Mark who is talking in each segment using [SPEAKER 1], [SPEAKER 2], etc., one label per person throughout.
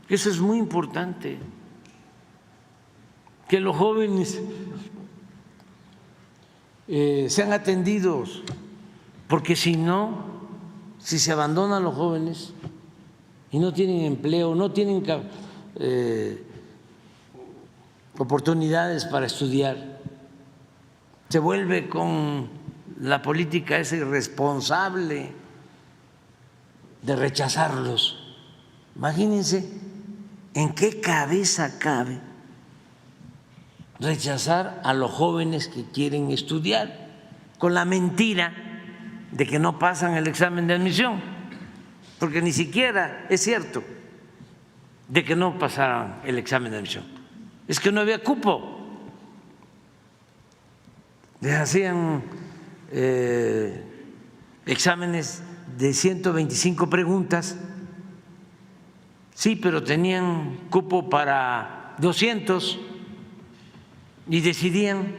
[SPEAKER 1] Eso es muy importante, que los jóvenes sean atendidos, porque si no, si se abandonan los jóvenes y no tienen empleo, no tienen oportunidades para estudiar, se vuelve con la política esa irresponsable de rechazarlos. Imagínense en qué cabeza cabe rechazar a los jóvenes que quieren estudiar con la mentira de que no pasan el examen de admisión, porque ni siquiera es cierto de que no pasaran el examen de admisión, es que no había cupo. Les hacían exámenes de 125 preguntas, sí, pero tenían cupo para 200 y decidían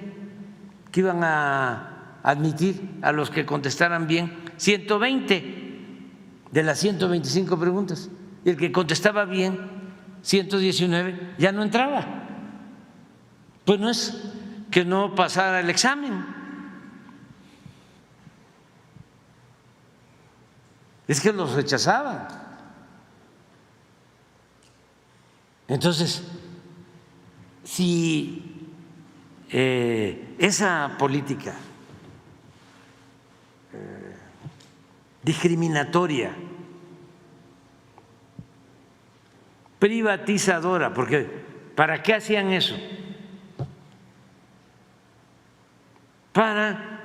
[SPEAKER 1] que iban a admitir a los que contestaran bien 120 de las 125 preguntas, y el que contestaba bien 119 ya no entraba. Pues no es que no pasara el examen, es que los rechazaban. Entonces, si esa política discriminatoria, privatizadora, porque ¿para qué hacían eso? Para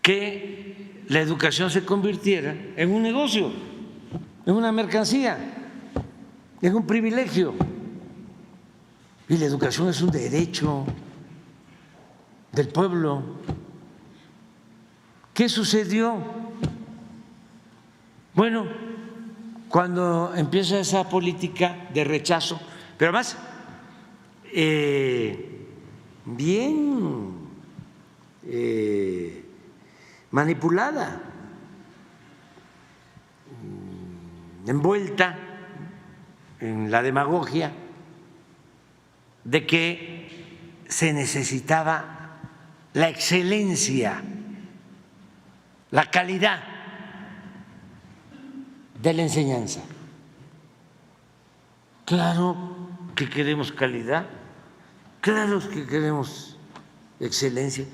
[SPEAKER 1] que la educación se convirtiera en un negocio, en una mercancía, en un privilegio. Y la educación es un derecho del pueblo. ¿Qué sucedió? Bueno, cuando empieza esa política de rechazo, pero además bien manipulada, envuelta en la demagogia de que se necesitaba la excelencia, la calidad de la enseñanza. Claro que queremos calidad, claro que queremos excelencia,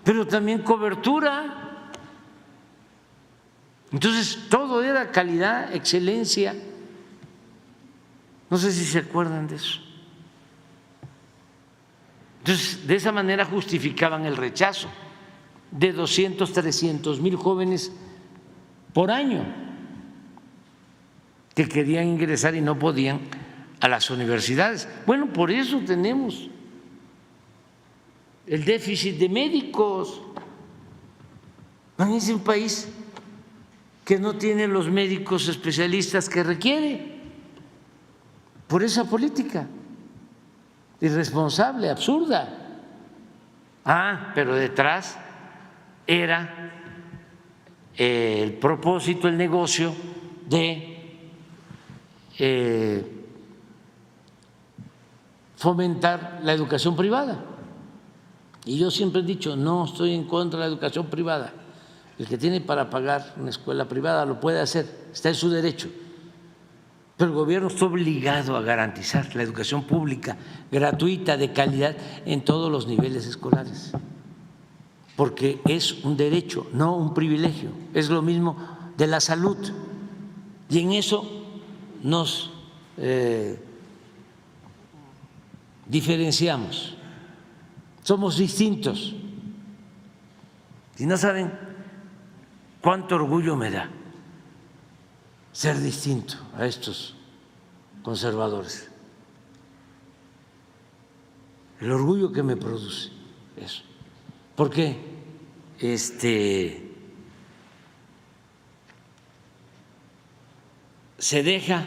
[SPEAKER 1] pero también cobertura. Entonces todo era calidad, excelencia. No sé si se acuerdan de eso. Entonces, de esa manera justificaban el rechazo de 200, 300 mil jóvenes por año que querían ingresar y no podían a las universidades. Bueno, por eso tenemos el déficit de médicos. Es un país que no tiene los médicos especialistas que requiere por esa política irresponsable, absurda. Pero detrás era el propósito, el negocio de fomentar la educación privada. Y yo siempre he dicho, no estoy en contra de la educación privada. El que tiene para pagar una escuela privada lo puede hacer, está en su derecho. Pero el gobierno está obligado a garantizar la educación pública, gratuita, de calidad, en todos los niveles escolares, porque es un derecho, no un privilegio. Es lo mismo de la salud, y en eso nos diferenciamos, somos distintos. Y no saben cuánto orgullo me da ser distinto a estos conservadores, el orgullo que me produce eso, porque se deja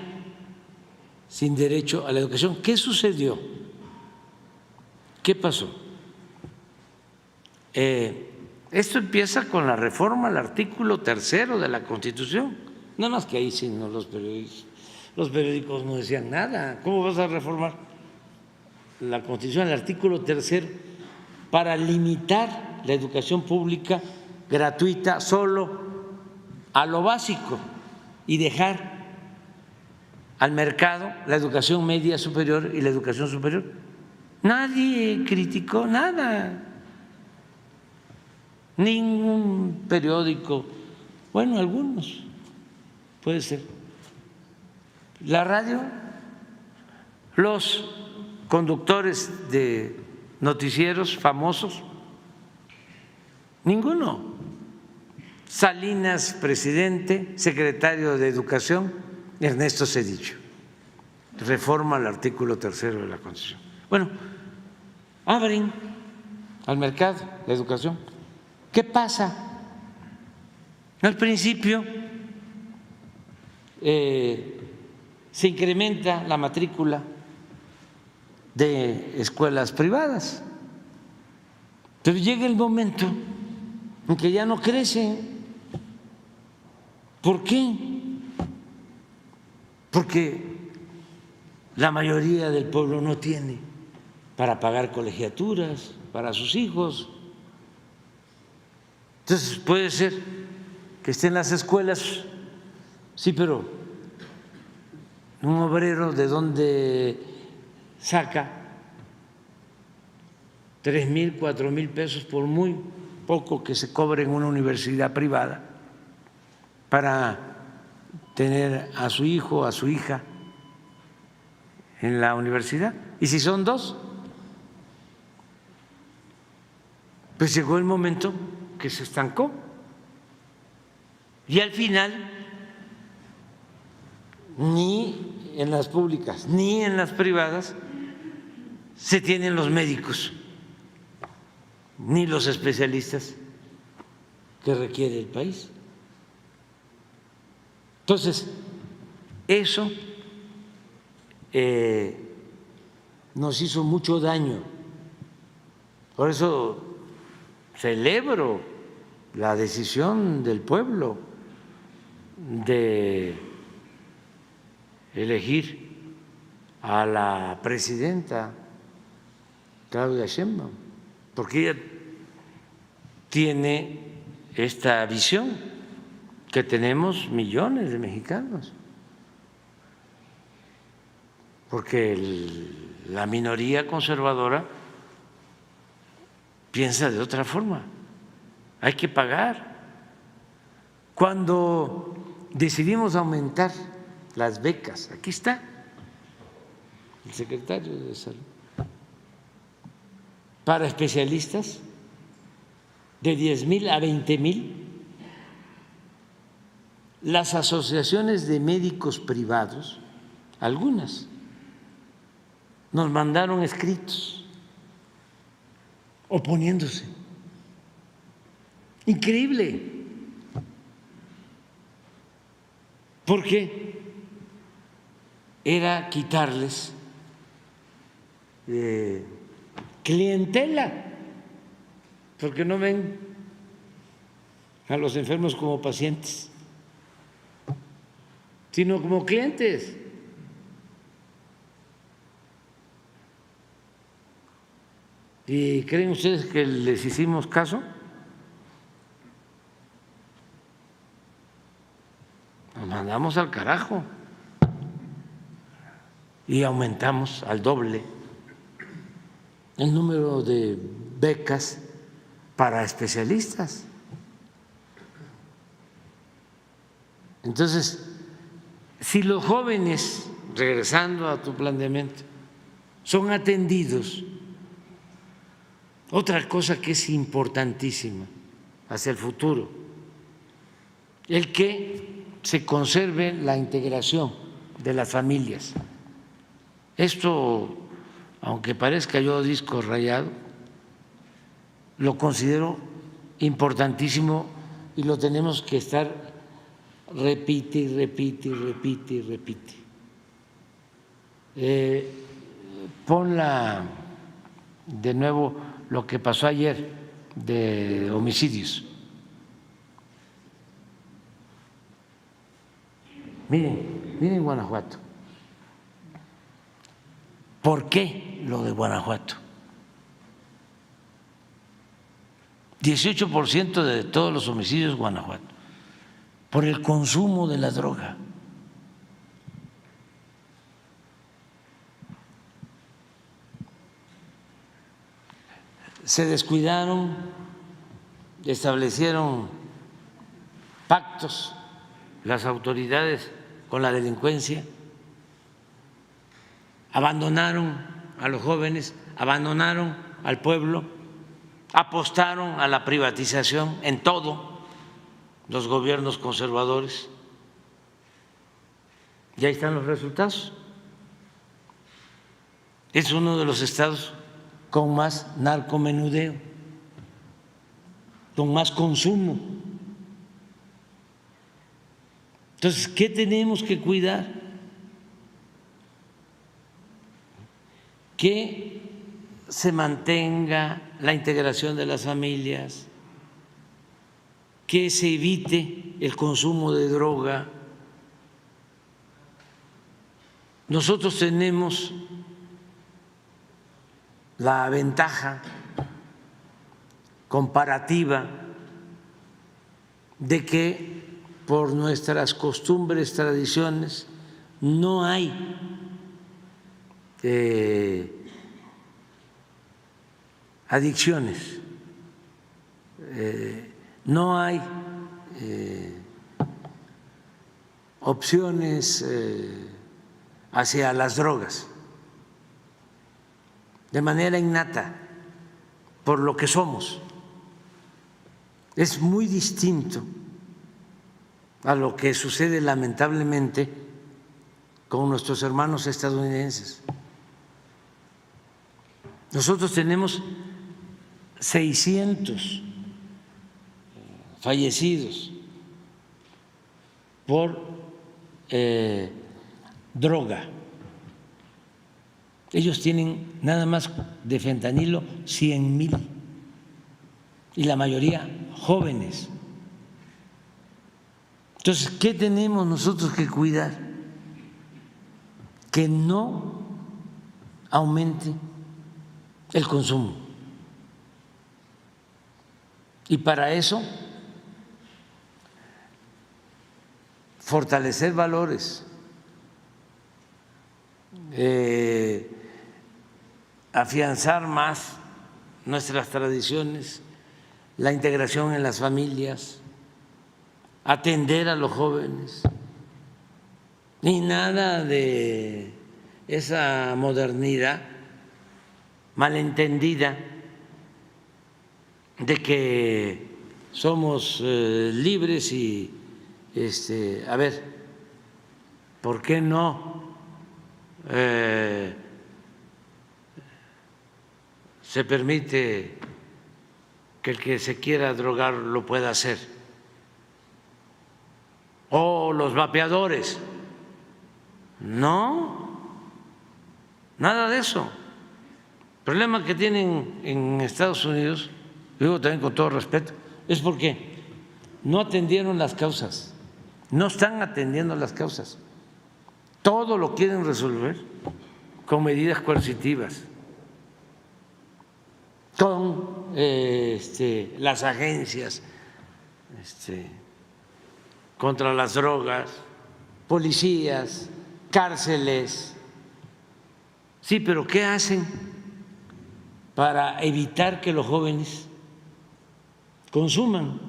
[SPEAKER 1] sin derecho a la educación. ¿Qué sucedió? ¿Qué pasó? Esto empieza con la reforma al artículo 3 de la Constitución, nada más que ahí sí no los periodistas, los periódicos no decían nada. ¿Cómo vas a reformar la Constitución, el artículo 3, para limitar la educación pública gratuita solo a lo básico y dejar al mercado la educación media superior y la educación superior? Nadie criticó nada, ningún periódico, bueno, algunos, puede ser. La radio, los conductores de noticieros famosos, ninguno. Salinas, presidente, secretario de Educación, Ernesto Zedillo, reforma el artículo 3 de la Constitución. Bueno, abren al mercado la educación. ¿Qué pasa? Al principio se incrementa la matrícula de escuelas privadas, pero llega el momento en que ya no crece. ¿Por qué? Porque la mayoría del pueblo no tiene para pagar colegiaturas para sus hijos. Entonces puede ser que estén las escuelas, sí, pero un obrero de dónde saca 3,000, 4,000 pesos, por muy poco que se cobre en una universidad privada, para tener a su hijo, a su hija en la universidad. Y si son dos, pues llegó el momento que se estancó y al final ni en las públicas ni en las privadas se tienen los médicos ni los especialistas que requiere el país. Entonces, eso nos hizo mucho daño. Por eso celebro la decisión del pueblo de elegir a la presidenta Claudia Sheinbaum, porque ella tiene esta visión que tenemos millones de mexicanos, porque la minoría conservadora piensa de otra forma. Hay que pagar. Cuando decidimos aumentar las becas, aquí está el secretario de Salud, para especialistas de 10,000 a 20,000, las asociaciones de médicos privados, algunas, nos mandaron escritos oponiéndose. Increíble. Porque era quitarles clientela, porque no ven a los enfermos como pacientes, sino como clientes. ¿Y creen ustedes que les hicimos caso? Nos mandamos al carajo y aumentamos al doble el número de becas para especialistas. Entonces, si los jóvenes, regresando a tu planteamiento, son atendidos, otra cosa que es importantísima hacia el futuro, el que se conserve la integración de las familias. Esto, aunque parezca yo disco rayado, lo considero importantísimo y lo tenemos que estar repite y repite y repite y repite. Ponla de nuevo lo que pasó ayer de homicidios. Miren Guanajuato. ¿Por qué lo de Guanajuato? 18% de todos los homicidios en Guanajuato, por el consumo de la droga. Se descuidaron, establecieron pactos las autoridades con la delincuencia, abandonaron a los jóvenes, abandonaron al pueblo, apostaron a la privatización en todo los gobiernos conservadores. Y ahí están los resultados. Es uno de los estados con más narcomenudeo, con más consumo. Entonces, ¿qué tenemos que cuidar? Que se mantenga la integración de las familias, que se evite el consumo de droga. Nosotros tenemos la ventaja comparativa de que por nuestras costumbres, tradiciones, no hay adicciones, no hay opciones hacia las drogas de manera innata, por lo que somos. Es muy distinto a lo que sucede lamentablemente con nuestros hermanos estadounidenses. Nosotros tenemos 600 fallecidos por droga. Ellos tienen nada más de fentanilo 100,000 y la mayoría jóvenes. Entonces, ¿qué tenemos nosotros que cuidar? Que no aumente el consumo. Y para eso, fortalecer valores, afianzar más nuestras tradiciones, la integración en las familias, atender a los jóvenes, ni nada de esa modernidad malentendida de que somos libres y a ver, ¿por qué no se permite que el que se quiera drogar lo pueda hacer? O los vapeadores. No, nada de eso. El problema que tienen en Estados Unidos, digo también con todo respeto, es porque no atendieron las causas, no están atendiendo las causas. Todo lo quieren resolver con medidas coercitivas, con las agencias contra las drogas, policías, cárceles. Sí, pero ¿qué hacen para evitar que los jóvenes consuman?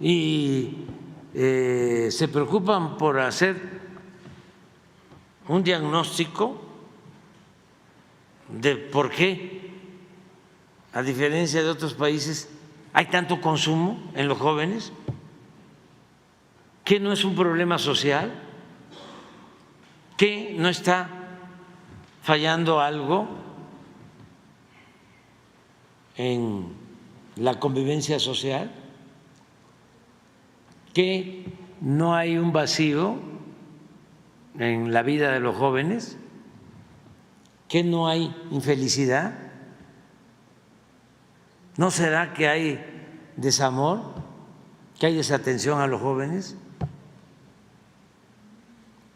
[SPEAKER 1] Y se preocupan por hacer un diagnóstico de por qué, a diferencia de otros países, hay tanto consumo en los jóvenes, que no es un problema social, que no está fallando algo en la convivencia social, que no hay un vacío en la vida de los jóvenes, que no hay infelicidad. ¿No será que hay desamor, que hay desatención a los jóvenes?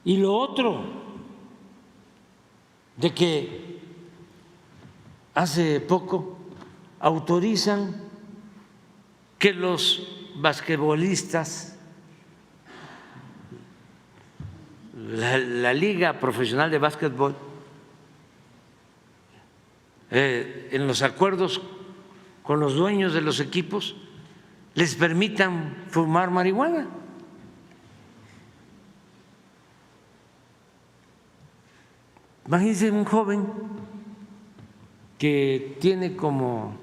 [SPEAKER 1] Y lo otro, de que hace poco autorizan que los basquetbolistas, la Liga Profesional de Básquetbol, en los acuerdos con los dueños de los equipos, les permitan fumar marihuana. Imagínense un joven que tiene como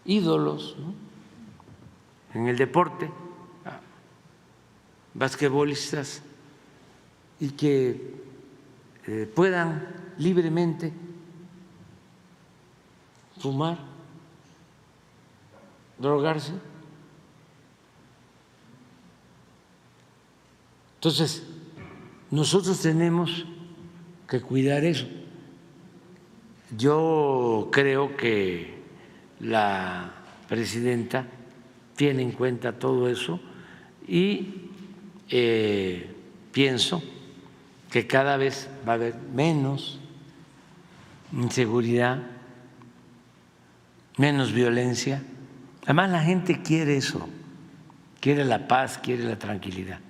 [SPEAKER 1] ídolos, ¿no?, en el deporte, basquetbolistas, y que puedan libremente fumar, drogarse. Entonces, nosotros tenemos que cuidar eso. Yo creo que la presidenta tiene en cuenta todo eso y pienso que cada vez va a haber menos inseguridad, menos violencia. Además, la gente quiere eso, quiere la paz, quiere la tranquilidad.